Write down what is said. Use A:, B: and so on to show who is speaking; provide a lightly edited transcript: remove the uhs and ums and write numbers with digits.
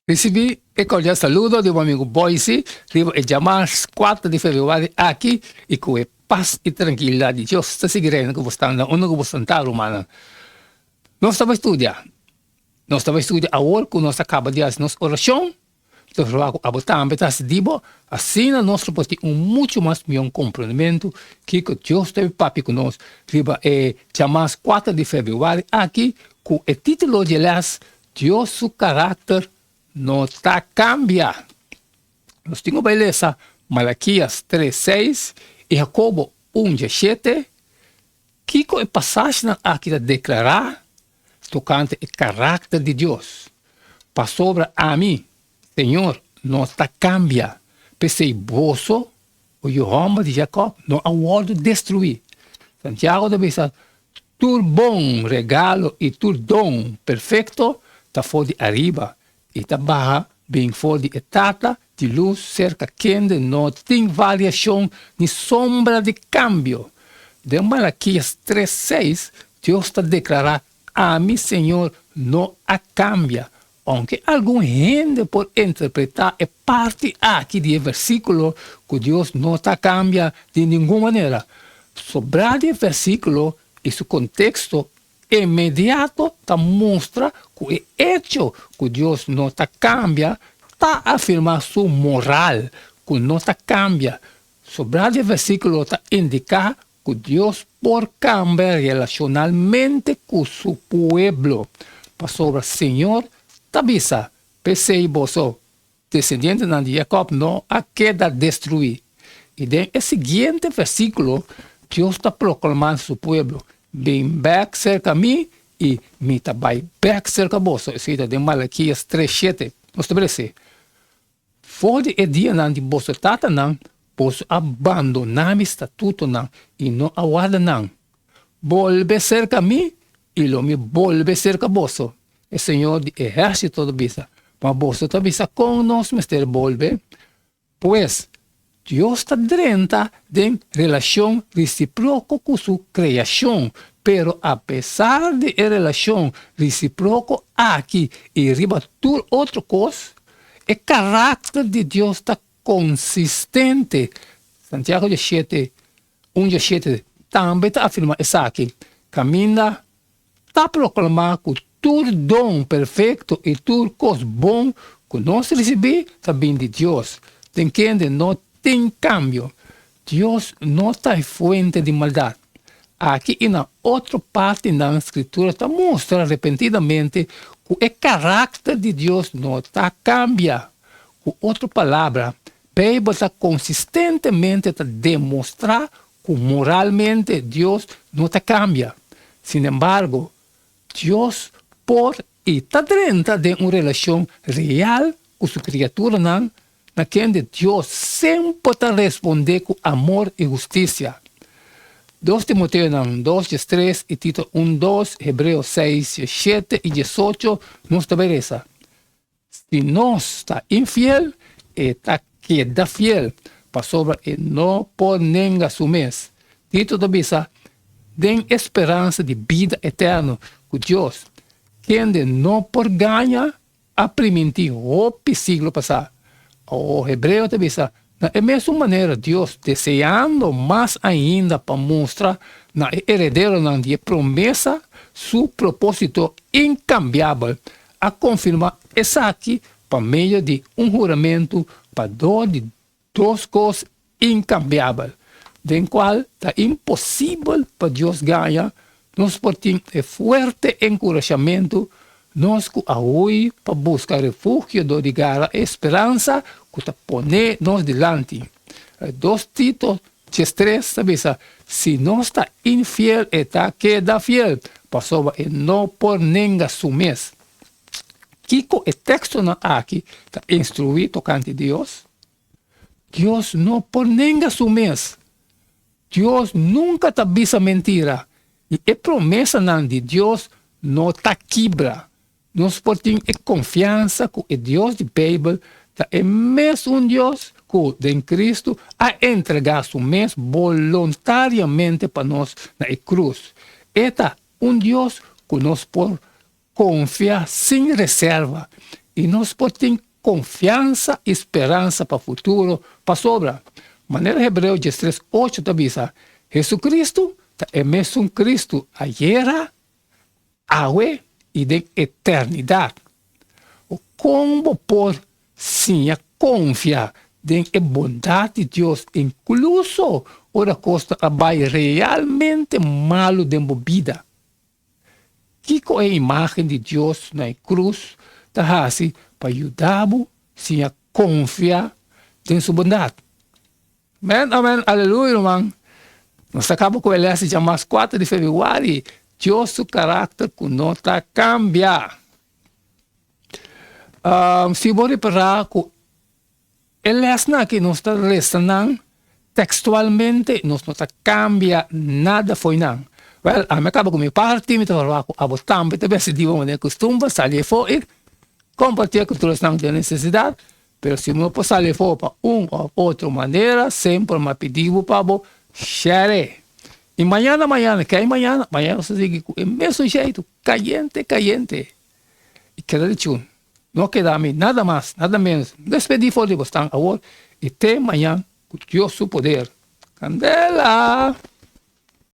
A: Recebi e cordial saludo de um amigo Boise, riba e chamar 4 de fevereiro aqui e com a paz e tranquilidade de Deus está seguindo que você está na onde você está, romana. Nós estamos estudando agora que nós acaba de fazer nossa oração, nós vamos abotar a se dibo, assim nós podemos ter muito mais um compreendimento que Deus tem papi conosco, riba e chamar 4 de fevereiro aqui com o título de las Deus seu caráter não está cambia. Nós temos beleza Malaquias 3:6 e Jacobo 1:7, que é passagem aqui a declarar tocante o caráter de Deus. Para sobre a mim, Senhor, não está cambia. Pensei bolso, o Jehová de Jacob não há word destruir. Santiago de Bisa, tu bom regalo e tu dom perfeito está fora de arriba. E está barra bem fora de etapa de luz cerca quente, não tem variação nem sombra de câmbio. De Malaquias 3:6, Deus está declarando a mim, Senhor, não há cambia. Aunque algum gente pode interpretar a parte aqui do versículo que Deus não está cambia de nenhuma maneira. Sobre o versículo e seu contexto imediato mostra que o hecho que Deus não está cambia está afirmando sua moral, que não está cambia. Sobre o versículo está indicar que Deus pode cambiar relacionalmente com seu pueblo. Para sobre o Senhor, tabisa, pensei bolso, descendente de Jacob não a queda destruir. E no seguinte versículo, Deus está proclamando seu pueblo. Bem back cerca a mim e me também back cerca a você. Isso é de Malaquias 3:7. Nós estabelece. Fora o dia de você tata não, posso abandonar meu estatuto não e não aguarda não. Volve cerca a mim e lo me volve cerca a você. O Senhor de exército de bisa. Mas você está bisa com nós, mister volve. Pois, Deus está dentro de relação recíproca com sua criação, pero a pesar de relação recíproca aqui e riba tudo outra coisa, o caráter de Deus está consistente. Santiago 1:7 também está afirmando isso aqui. Caminha, está proclamando que todo dom perfeito e tudo coisa bom que nós recebemos também de Deus. Tem quem não tem cambio. Deus não está fuente de maldade. Aqui e na outra parte da escritura está mostrando repetidamente que o caráter de Deus não está cambia. Com outra palavra, a Bíblia está consistentemente a demonstrar que moralmente Deus não está cambia. Sin embargo, Deus pode e está dentro de uma relação real com sua criatura, não? Na quem Deus sempre está responder com amor e justiça. 2 Timoteo 2:3 e Tito 1:2, Hebreus 6:7 e 18 nos estabelece. Se nós está infiel, está queda fiel, para sobre e não pode nem assumir. Tito diz, tem esperança de vida eterna com Deus, quem não pode ganhar a primitir o siglo passado. O hebreu te diz, na mesma maneira, Deus desejando mais ainda para mostrar na herdeiro de promessa seu propósito incambiável, a confirmar isso aqui por meio de juramento para de duas coisas incambiáveis, do qual é impossível para Deus ganhar. Nós podemos ter forte encorajamento nós que hoje para buscar refúgio do lugar a esperança que está poner nos delante. 2 Tito 3, sabe, se nós está infiel, está queda fiel, passou e não por nem assumir. Que o texto aqui está instruído tocante Deus. Deus não por nem assumir. Deus nunca está bisa mentira. E a promessa de Deus não está quebra. Nós podemos ter confiança que o Deus de Bíblia é mesmo Deus que em Cristo a entregar seu mesmo voluntariamente para nós na cruz. É Deus que nós podemos confiar sem reserva. e nós podemos ter confiança e esperança para o futuro, para sobra. Maneira Hebreu 13:8 também diz, Jesus Cristo é mesmo Cristo, ayer, hoje e de eternidade. Como por sim confiar na bondade de Deus, incluso ora costa vai realmente malo de vida. Que é a imagem de Deus na cruz, está assim, para ajudar-vos sim a confiar em sua bondade. Amém, amém, aleluia, irmão. Nós acabamos com ele já mais 4 de fevereiro. Deus, seu caráter, que não está cambiar. Se você reparar que ele que não está listenando textualmente, não está cambia nada foi não. Well, a me acaba com minha parte, me trabalho com a botambe, também se diz uma costume, sair fora, compartilhar com todos os que têm necessidade, mas se não pode sair fora para ou outra maneira, sempre me pediu para share. E amanhã, que é amanhã você sigue com o mesmo jeito, caliente. E queda de tchum. Não queda a mim nada mais, nada menos. Despedir fora de você agora e até amanhã com Deus seu poder. Candela!